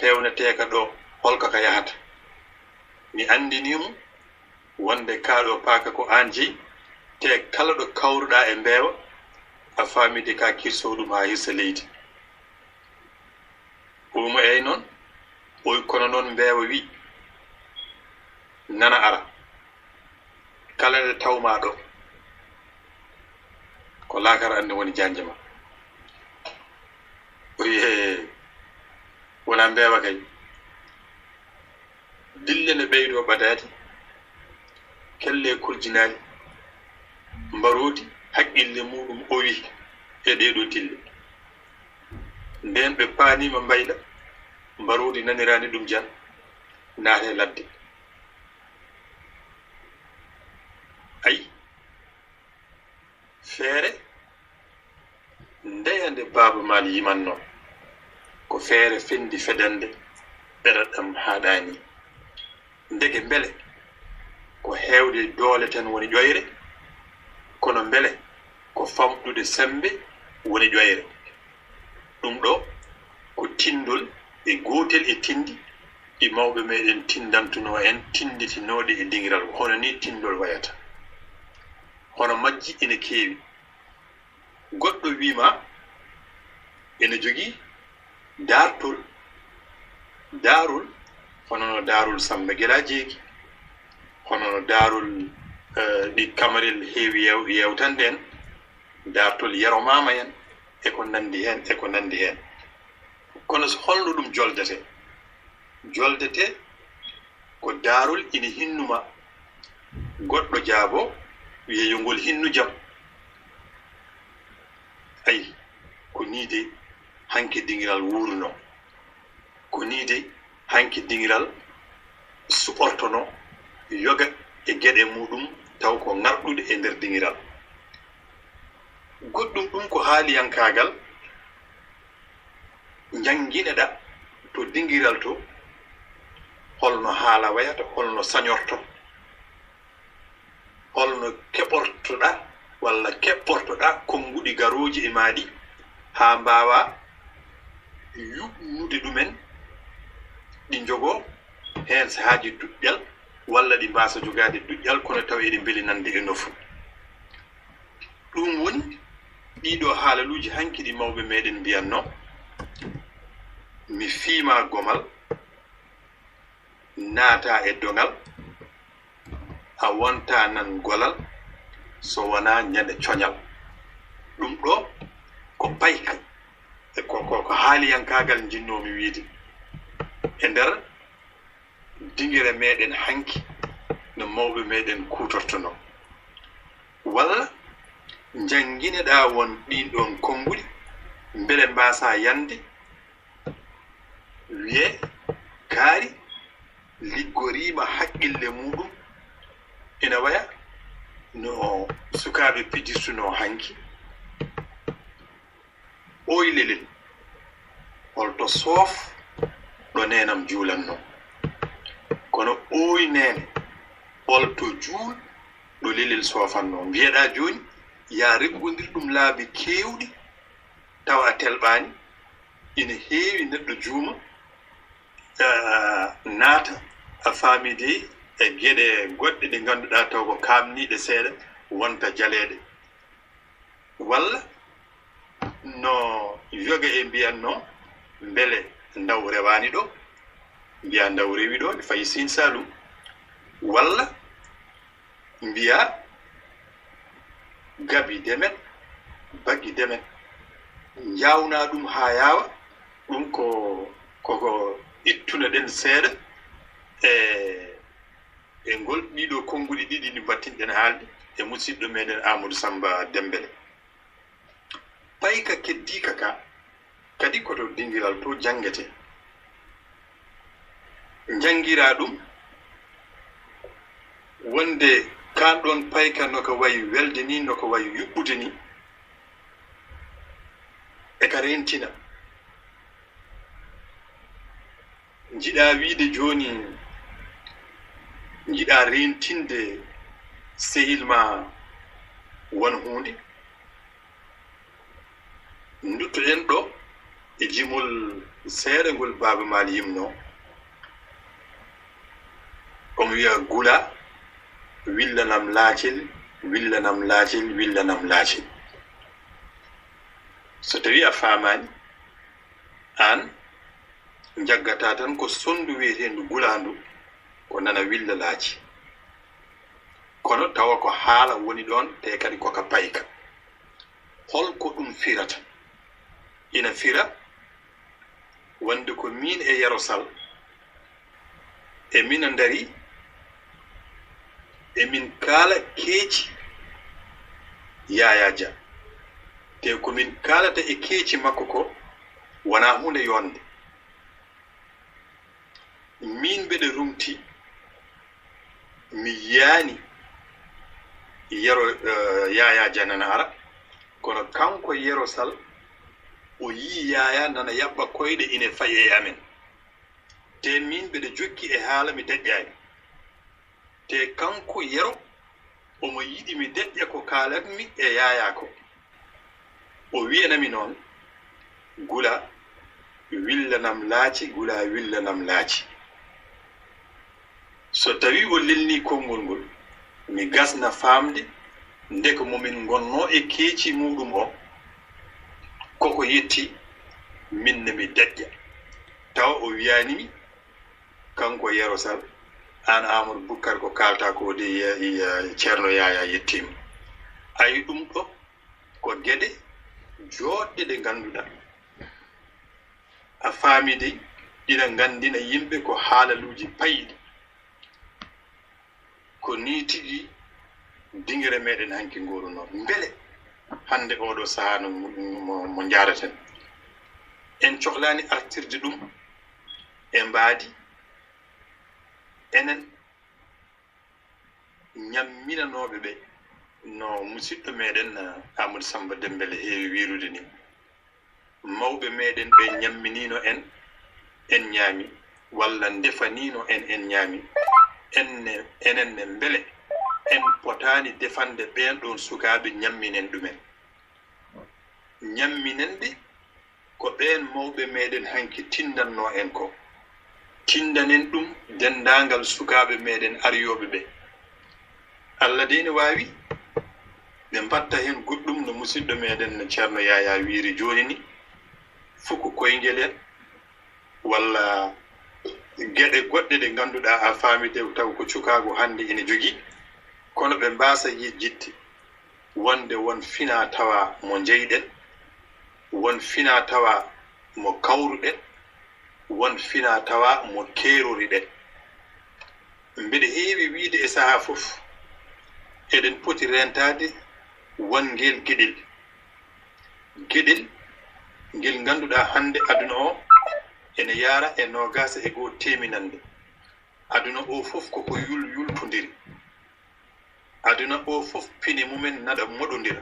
pewneteka ɗo holko ka yahata mi andinimo wonde kaɗo paaka ko an jeyi te kala ɗo kawruɗa e mbeewa a famide ka kirso ɗum ha hirsa leydi omo eyi noon oy kono noon mbeewa wi nana ara kala nde tawma ɗo ko laakara ande woni janje ma o wiye wona mbeewa kay dille ne ɓeydo ɓadade kelle kurjinali mbarodi haqqille muɗum o wi e ɗeɗo dille nden ɓe paanima mbayla mbarodi nanirani ɗum jan naate ladde ayi feere ndeyande baaba mal yimanno ko feere fendi fedande ɓeɗaɗam haɗani ndege mbele ko heewde doole tan woni ƴoyre kono mbele ko famɗude sembe woni ƴoyre ɗum ɗo ko tindol e gootel e tindi ɗi mawɓe meɗen tindantuno en tinditinoɗe e dingiral hono ni tindol wayata hono majji ina keewi goɗɗo wima ene jogii dartol darol hono no darol Samba Gela jeegi hono no darol ɗi kamarel heewi yewtande en dartol Yero Mama en eko nandi hen kono so holno ɗum joldete ko darol ina hinnuma goɗɗo jaabo wiye yo ngol hinnu jam ayi ko niide hanke dingiral wuruno ko niide hanke dingiral suɓortono yoga e geɗe muɗum taw ko ngarɗude e nder dingiral goɗɗum ɗum ko haaliyankagal jangineɗa to dingiral to holno haala wayata holno sañorto holno keɓortoɗa walla keɓɓortoɗa konnguɗi garoji e maɗi ha mbawa yuɓnude ɗumen ɗi jogo hen sahaji duƴƴal walla ɗi mbasa jogade duƴƴal kono taw eɗi belinande e nofu ɗum woni ɗiɗo haalaluji hanki ɗi mawɓe meɗen mbiyanno mi fiima gomal naata e dongal a wonta nan golal so wona ñande coñal ɗum ɗo ko payka e ko haaliyankagal jinnomi wiide e nder dingire meɗen hanki no mawɓe meɗen kutortono walla jangineɗa won ɗin ɗon konnguɗi mbele mbasa yande wiye kaari liggorima haqqille muɗum ina waya no sukaɓe pidirtuno hanki oylelel holto soof ɗo nenam juulanno kono oy nene holto juul ɗo lelel soofanno mbiyeɗa joni ya reggodir ɗum laabi kewɗi tawa a telɓani ina heewi neɗɗo juuma naata a faamide e geɗe goɗɗe ɗe ngannduɗa taw ko kamniɗe seeɗa wonta jaleɗe walla no yoga e mbiyanno mbele ndaw rewani ɗo mbiya ndaw rewi ɗo ne fayi Sine Saloum walla mbiya gabi demen baggi demen jawna ɗum ha yawa ɗum koko ittuna ɗen seeɗa e ngol ɗiɗo konnguɗi ɗiɗi ɗi battinɗen haalde e musidɗo meɗen Amadou Samba Dembele payka keddika ka kadi koto dingiral to jangete jangira ɗum wonde kan ɗon payka noko wayi welde ni noko wayi yuɓɓude ni e ka rentina jiɗa wiide joni jiɗa rentinde sehil ma won hunde duttoɗen ɗo e jimol seeɗa ngol Baaba Maal yimno omo wiya gula willanam laacel willanam laacel willanam laacel so tawi a faamani an jaggata tan ko sondu wiyetendu gulandu ko nana willa laaci kono tawa ko haala woni ɗon te kadi koka payka holko ɗum firata ina fira wonde ko min e Yarosal e mina ndari e min kala keeci Yaya Dia te ko min kalata e keeci makko ko wona hunde yonde min mbeɗe rumti mi yaani Yaya Dia nana ara kono kanko Yarosal o yi Yaya nana yaɓɓa koyɗe ine fayi e amen te min mbeɗe jokki e haala mi deƴƴani te kanko Yero omo yiɗi mi deƴƴa ko kaalatmi e Yaya ko o wiyanami noon gula willanam laaci gula willanam laaci so tawi o lelni konngol ngol mi gasna famde ndeko momin gonno e keeci muɗum o koko yetti minne mi deƴƴa tawa o wiyanimi kanko Yarosal an Amadou Boukar ko kalta ko de ceerno Yaya yettima ayi ɗum ɗo ko gueɗe joɗɗe ɗe ganduɗa a faamide ɗina gandina yimɓe ko haalaluji payiɗi ko ni tigi dingere meɗen hanki ngoruno beele hande oɗo saha mo jaraten en cohlani artirde ɗum e mbaadi enen ñamminanoɓe ɓe no musidɗo meɗen Amadou Samba Dembele heewi wirude ni mawɓe meɗen ɓe ñamminino en ñaami walla ndefanino en ñaami enenne mbele en potani defande ɓen ɗon sukaɓe ñamminen ɗumen ñamminen ɓe ko ɓen mawɓe meɗen hanki tindanno en ko tindanen ɗum dendagal sukaɓe meɗen ariyoɓe ɓe Allah de ne wawi ɓe mbatta hen goɗɗum no musidɗo meɗen ceerno Yaya wiiri joni ni fuko koyngel en walla gueɗe goɗɗe ɗe ganduɗa a faamide taw ko cukago hande ene jogui kono ɓe mbasa yejjidde wonde won fina tawa mo jeyɗen won fina tawa mo kawruɗen won fina tawa mo keeroriɗen mbeɗe heewi wiide e saha fof eɗen poti rentade wongel gueɗel ngel ganduɗa hande aduna o ene yaara e nogasa e goo teminande aduna o fof koko yultodiri aduna o fof pine mumen naɗa moɗodira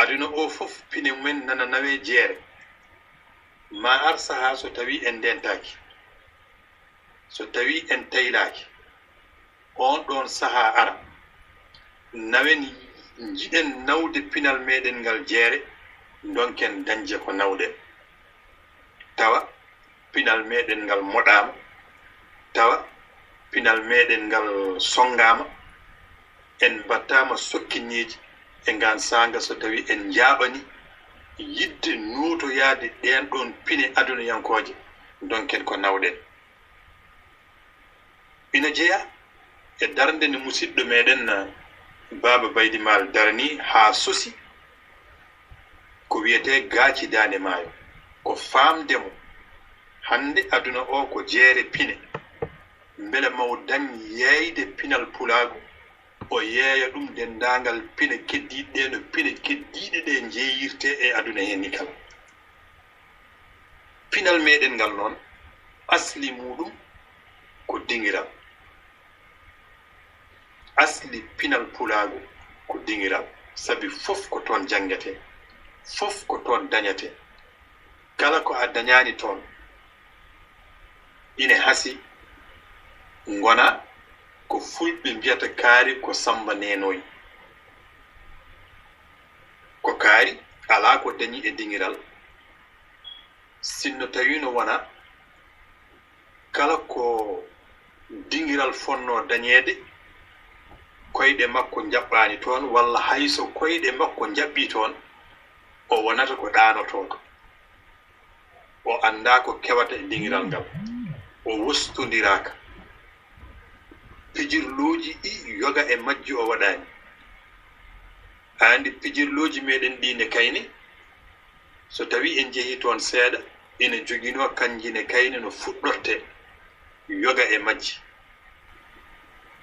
aduna o fof pine mumen nana nawe jeere ma ar saha so tawi en dentaki so tawi en taylaki on ɗon saha ara nawen jiɗen nawde pinal meɗen ngal jeere donken dañje ko nawɗen tawa pinal meɗen ngal moɗama tawa pinal meɗen ngal songama en battama sokkineji e ngan sanga so tawi en jaɓani yidde nuutoyade ɗen ɗon pine adunayankoje donken ko nawɗen ina jeeya e darde nde musidɗo meɗen Baba Baydi Mal darani ha sosi ko wiyete gaaci dande maayo ko famdemo hande aduna o ko jeere pine mbele maw dañ yeyde pinal pulago o yeeya ɗum dendagal pine keddiɗe no pine keddiɗe ɗe jeeyirte e aduna hen ni kala pinal meɗen ngal noon asli muɗum ko dingiral asli pinal pulago ko dingiral sabi fof ko toon jangete fof ko toon dañete kala ko a dañani toon ine hasi ngona ko fulɓe mbiyata kaari ko samba nenoyi ko kaari ala ko dañi e dingiral sinno tawino wona kala ko dingiral fonno dañede koyɗe makko jaɓɓani toon walla hayso koyɗe makko jaɓɓi toon o wonata ko ɗanotoɗo o anda ko kewata e dingiral ngal o wostodiraka pijirluji ɗi yoga e majji o waɗani andi pijirluji meɗen ɗi ne kayni so tawi en jeehi toon seeɗa ina jogino kanji ne kayni no fuɗɗorte yoga e majji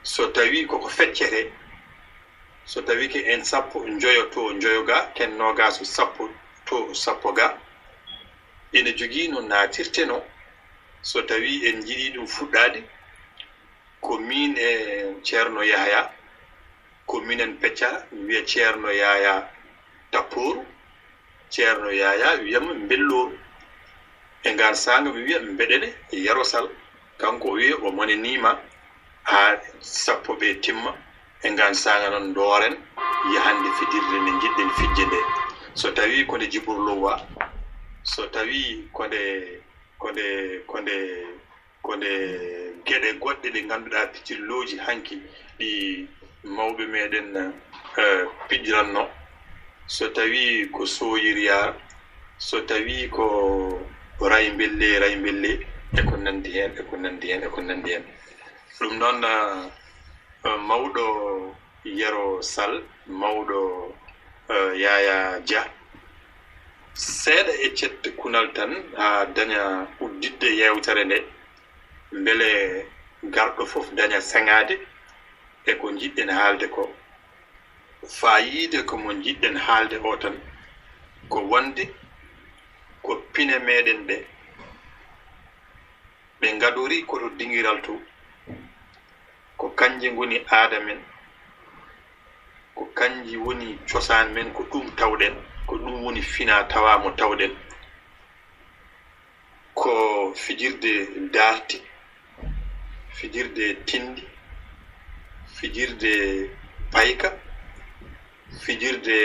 so tawi koko feccete so tawi ke en sappo joyoto joyoga ken nogaso sappo to sappo ga ina jogii no naatirteno so tawi en jiɗi ɗum fuɗɗade ko min e ceerno yahaya ko minen peccara mi wiya ceerno yaya tapporu ceerno yaya wiyama mbelloru e ngal sanga mi wiya mbeɗene e yarosal kanko o wiya o monenima ha sappo ɓe timma e ngal sanga noon dooren yahande fidirde nde jiɗɗen fijje nde so tawi konde jiburlowa so tawi konde geɗe goɗɗe ɗe ngannduɗaa pijirloji hanki ɗi mawɓe meɗen pijiranno so tawi ko soyiriya so tawi ko ray mbelle e ko nandi hen ɗum noon mawɗo yero sall mawɗo yaya dia seeɗa e cette kunal tan ha daña uddidde yewtere nde beele garɗo fof daña saŋade e ko jiɗɗen haalde ko fayiide ko mo jiɗɗen haalde o tan ko wonde ko pine meɗen ɗe ɓe gadori koto dingiral to ko kanji ngoni aada men ko kanji woni cosaan men ko ɗum tawɗen ko ɗum woni fina tawa mo tawɗen ko fijirde darti fijirde tindi fijirde payka fijirde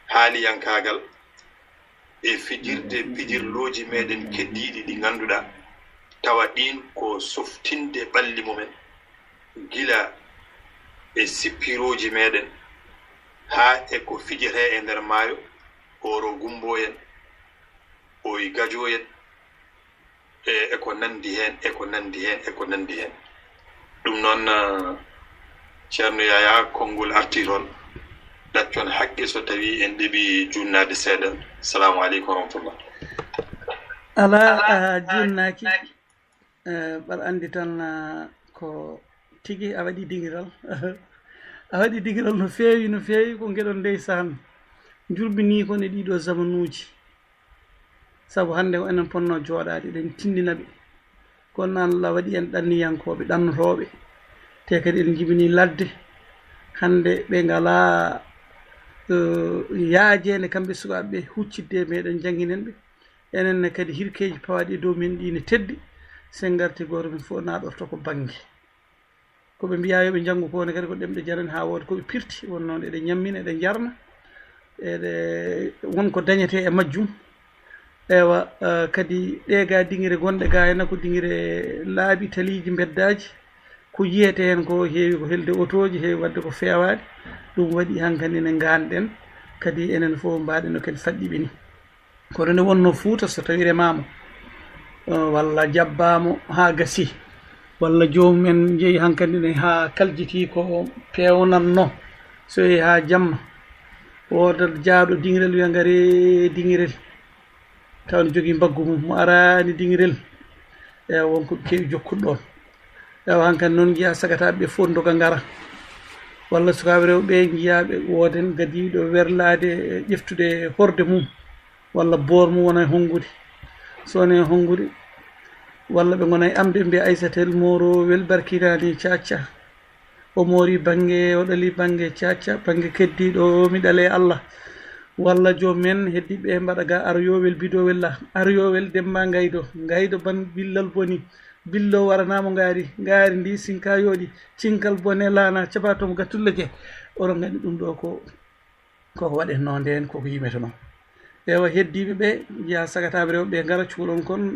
haaliyankagal e fijirde pijirloji meɗen keddiɗi ɗi ganduɗa tawa ɗin ko softinde ɓalli mumen gila e sippiroji meɗen ha e ko fijete e nder maayo oro gumbo en oy gajo en e ko nandi hen ɗum noon ceerno yaya konngol arti toon ɗaccon haqqe so tawi en ɗeɓi junnade seeɗa. Assalamu aleykum wa rahmatullah. ala junnaki ɓaɗa andi tan ko tigi a waɗi dingiral a waɗi dingiral no feewi ko gueɗon ndeysan jurbini kon e ɗiɗo zamanuji saabu hande ko enen ponno jooɗade eɗen tindinaɓe kono noon Allah waɗi en ɗanniyankoɓe ɗannotoɓe te kadi eɗen jibini ladde hande ɓe ngala yaajede kamɓe sukaɓeɓe huccidde meɗen jangguinen ɓe enenne kadi hirkeji pawaɗi e dow men ɗi ne teddi sen garti goto men fof naɗorto ko banggue koɓe mbiya yoɓe janggu kone kadi ko ɗemɗe jarani ha wooda koɓe pirti won noon eɗe ñammina eɗe jarna eɗe wonko dañete e majjum ewa kadi ɗega dinguire gonɗe ga hena ko dinguire laabi taliji beddaji ko yiyete hen ko heewi ko helde otoji heewi wadde ko fewade ɗum waɗi hankadi ne ganɗen kadi enen fof mbaɗeno kadi faɗɗiɓe ni kono nde wonno Fuuta so tawi remama walla jabbamo ha gasi walla jomumen jeeyi hankadi ne ha kaljiti ko pewnanno so yeehi ha jamma woda jaaɗo dinguirel wiya gaare dinguirel taw ne jogui mbaggu mum mo arani dinguirel ewa wonko kewi jokkuɗo ɗon ewa hankadi noon jiiya sagataɓe ɓe fof doga gara walla sukaɓe rewɓe jiiyaɓe woden gadiɗo werlade ƴeftude horde mum walla boor mum wona e honngude so wona e honngude walla ɓe gona e amde mbiya Aissatel moro wel barkinani caca o moori banggue o ɗali banggue caca banggue keddiɗo mi ɗale Allah walla jomumen heddiɓe mbaɗa ga aroyowel bidowel aroyowel demba gaydo ban billal boni billo waranamo gaari ndi sinka yooɗi cinkal bone lana capatomo gattulle ke oɗon gandi ɗum ɗo koko waɗetno nden koko yimete noon ewa heddiɓe ɓe jiya sagataɓe rewɓe ɓe gara cuulon kon